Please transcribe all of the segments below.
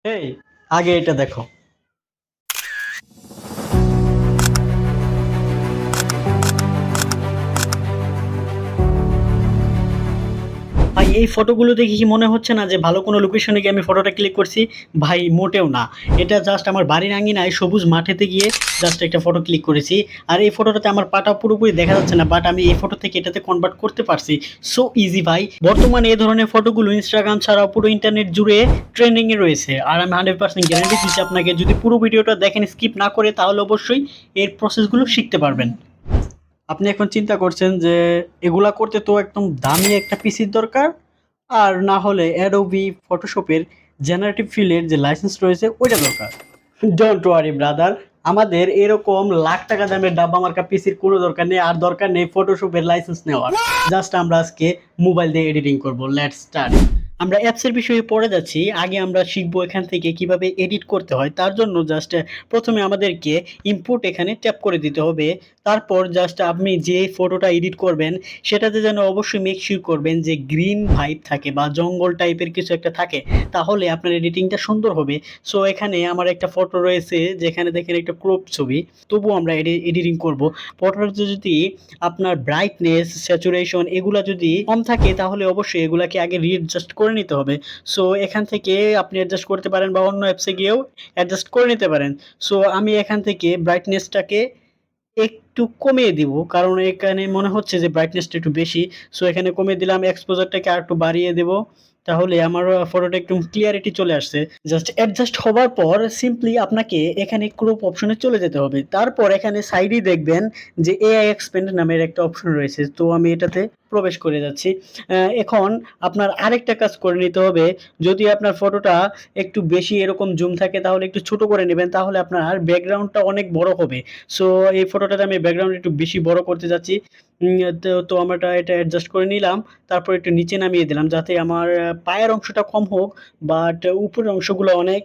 এই, আগে এটা দেখো। ভাই এই ফটোগুলো দেখে কি মনে হচ্ছে না যে ভালো কোনো লোকেশনে গিয়ে আমি ফটোটা ক্লিক করছি? ভাই মোটেও না। এটা জাস্ট আমার বাড়ির আঙিনায় সবুজ মাঠেতে গিয়ে জাস্ট একটা ফটো ক্লিক করেছি। আর এই ফটোটাতে আমার পাটা পুরোপুরি দেখা যাচ্ছে না, বাট আমি এই ফটো থেকে এটাতে কনভার্ট করতে পারছি। সো ইজি ভাই। বর্তমানে এই ধরনের ফটোগুলো ইনস্টাগ্রাম ছাড়াও পুরো ইন্টারনেট জুড়ে ট্রেন্ডিং এ রয়েছে। আর আমি 100% গ্যারান্টি দিচ্ছি আপনাকে, যদি পুরো ভিডিওটা দেখেন স্কিপ না করে, তাহলে অবশ্যই এর প্রসেসগুলো শিখতে পারবেন। আপনি এখন চিন্তা করছেন যে এগুলা করতে তো একদম দামি একটা পিসির দরকার, আর না হলে অ্যাডোবি ফটোশপের জেনারেটিভ ফিলের যে লাইসেন্স রয়েছে ওইটা দরকার। ডোন্ট ওয়ারি ব্রাদার, আমাদের এরকম লাখ টাকা দামের ডাব্বা মার্কা পিসির কোনো দরকার নেই, আর দরকার নেই ফটোশপের লাইসেন্স নেওয়ার। জাস্ট আমরা আজকে মোবাইল দিয়ে এডিটিং করব। Let's start. আমরা অ্যাপসের বিষয়ে পড়ে যাচ্ছি। আগে আমরা শিখবো এখান থেকে কিভাবে এডিট করতে হয়। তার জন্য জাস্ট প্রথমে আমাদেরকে ইম্পোর্ট এখানে ট্যাপ করে দিতে হবে। তারপর জাস্ট আপনি যে ফটোটা এডিট করবেন সেটাতে যেন অবশ্যই মেক শিওর করবেন যে গ্রিন ভাইব থাকে বা জঙ্গল টাইপের কিছু একটা থাকে, তাহলে আপনার এডিটিংটা সুন্দর হবে। সো এখানে আমার একটা ফটো রয়েছে যেখানে দেখেন একটা ক্রপ ছবি, তবুও আমরা এডিটিং করব। ফটোটা যদি আপনার ব্রাইটনেস, স্যাচুরেশন এগুলা যদি কম থাকে, তাহলে অবশ্যই এগুলাকে আগে রিঅ্যাডজাস্ট করে নিতে হবে। সো এখান থেকে আপনি অ্যাডজাস্ট করতে পারেন বা অন্য অ্যাপসে গিয়েও অ্যাডজাস্ট করে নিতে পারেন। সো আমি এখান থেকে ব্রাইটনেসটাকে একটু কমিয়ে দিব, কারণ এখানে মনে হচ্ছে যে ব্রাইটনেসটা একটু বেশি। সো এখানে কমিয়ে দিলাম, এক্সপোজারটাকে আর একটু বাড়িয়ে দেব, তাহলে আমার ফটোটা একটু ক্লিয়ারিটি চলে আসছে। জাস্ট অ্যাডজাস্ট হবার পর সিম্পলি আপনাকে এখানে ক্রপ অপশনে চলে যেতে হবে। তারপর এখানে সাইডেই দেখবেন যে এআই এক্সপেন্ড নামের একটা অপশন রয়েছে, তো আমি এটাতে প্রবেশ করে যাচ্ছি। এখন আপনার আরেকটা কাজ করে নিতে হবে। যদি আপনার ফটোটা একটু বেশি এরকম জুম থাকে, তাহলে একটু ছোট করে নেবেন, তাহলে আপনার ব্যাকগ্রাউন্ডটা অনেক বড় হবে। সো এই ফটোটাতে আমি ব্যাকগ্রাউন্ড একটু বেশি বড় করতে যাচ্ছি। তো আমরা এটা অ্যাডজাস্ট করে নিলাম। তারপর একটু নিচে নামিয়ে দিলাম যাতে আমার পায়ের অংশটা কম হোক, বাট উপরের অংশগুলো অনেক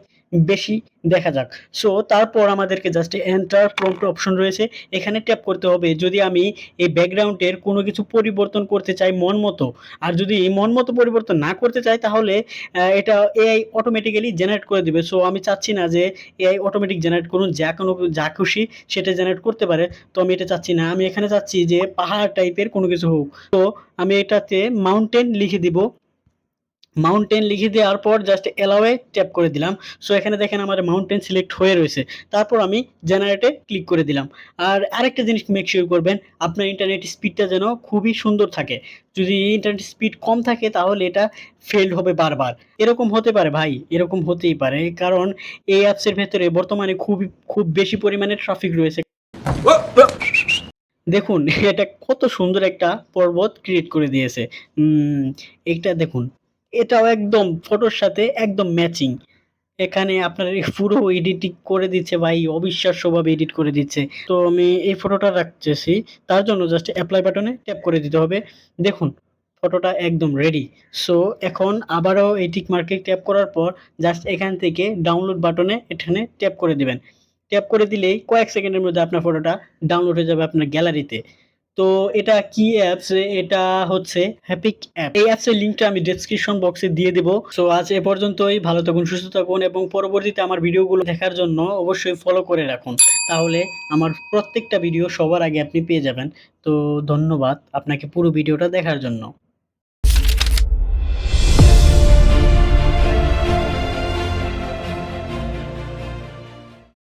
বেশি দেখা যাক। সো তারপর আমাদেরকে জাস্ট এন্টার প্রম্পট অপশন রয়েছে, এখানে ট্যাপ করতে হবে। যদি আমি এই ব্যাকগ্রাউন্ডের কোনো কিছু পরিবর্তন করতে চাই মন মতো, আর যদি মন মতো পরিবর্তন না করতে চাই, তাহলে এটা এআই অটোমেটিক্যালি জেনারেট করে দিবে। সো আমি চাচ্ছি না যে এআই অটোমেটিক জেনারেট করুন, যা খুশি সেটা জেনারেট করতে পারে। তো আমি এটা চাচ্ছি না, আমি এখানে চাচ্ছি যে পাহাড় টাইপের কোনো কিছু হোক। তো আমি এটাতে মাউন্টেন লিখে দিব। মাউন্টেন লিখে দেওয়ার পর জাস্ট অ্যালাওয়ে ট্যাপ করে দিলাম। সো এখানে দেখেন আমার মাউন্টেন সিলেক্ট হয়ে রয়েছে। তারপর আমি জেনারেটে ক্লিক করে দিলাম। আর আরেকটা জিনিস মেক শিওর করবেন, আপনার ইন্টারনেট স্পিডটা যেন খুবই সুন্দর থাকে। যদি ইন্টারনেট স্পিড কম থাকে, তাহলে এটা ফেলড হবে বারবার। এরকম হতে পারে ভাই, এরকম হতেই পারে, কারণ এই অ্যাপসের ভেতরে বর্তমানে খুব বেশি পরিমাণে ট্রাফিক রয়েছে। দেখুন এটা কত সুন্দর একটা পর্বত ক্রিয়েট করে দিয়েছে। এটা দেখুন, এটাও একদম ফটোর সাথে একদম ম্যাচিং। এখানে আপনার এই পুরো এডিটিং করে দিচ্ছে ভাই, অবিশ্বাস্যভাবে এডিট করে দিচ্ছে। তো আমি এই ফটোটা রাখতেছি, তার জন্য জাস্ট অ্যাপ্লাই বাটনে ট্যাপ করে দিতে হবে। দেখুন ফটোটা একদম রেডি। সো এখন আবারও এই টিক মার্কে ট্যাপ করার পর জাস্ট এখান থেকে ডাউনলোড বাটনে এখানে ট্যাপ করে দিবেন। ট্যাপ করে দিলেই কয়েক সেকেন্ডের মধ্যে আপনার ফটোটা ডাউনলোড হয়ে যাবে আপনার গ্যালারিতে। তো এটা কি অ্যাপস? এটা হচ্ছে হ্যাপিক অ্যাপ। এই অ্যাপসের লিংকটা আমি ডেসক্রিপশন বক্সে দিয়ে দেব। সো আজ এ পর্যন্তই। ভালো থাকুন, সুস্থ থাকুন এবং পরবর্তীতে আমার ভিডিওগুলো দেখার জন্য অবশ্যই ফলো করে রাখুন। তাহলে আমার প্রত্যেকটা ভিডিও সবার আগে আপনি পেয়ে যাবেন। তো ধন্যবাদ আপনাকে পুরো ভিডিওটা দেখার জন্য।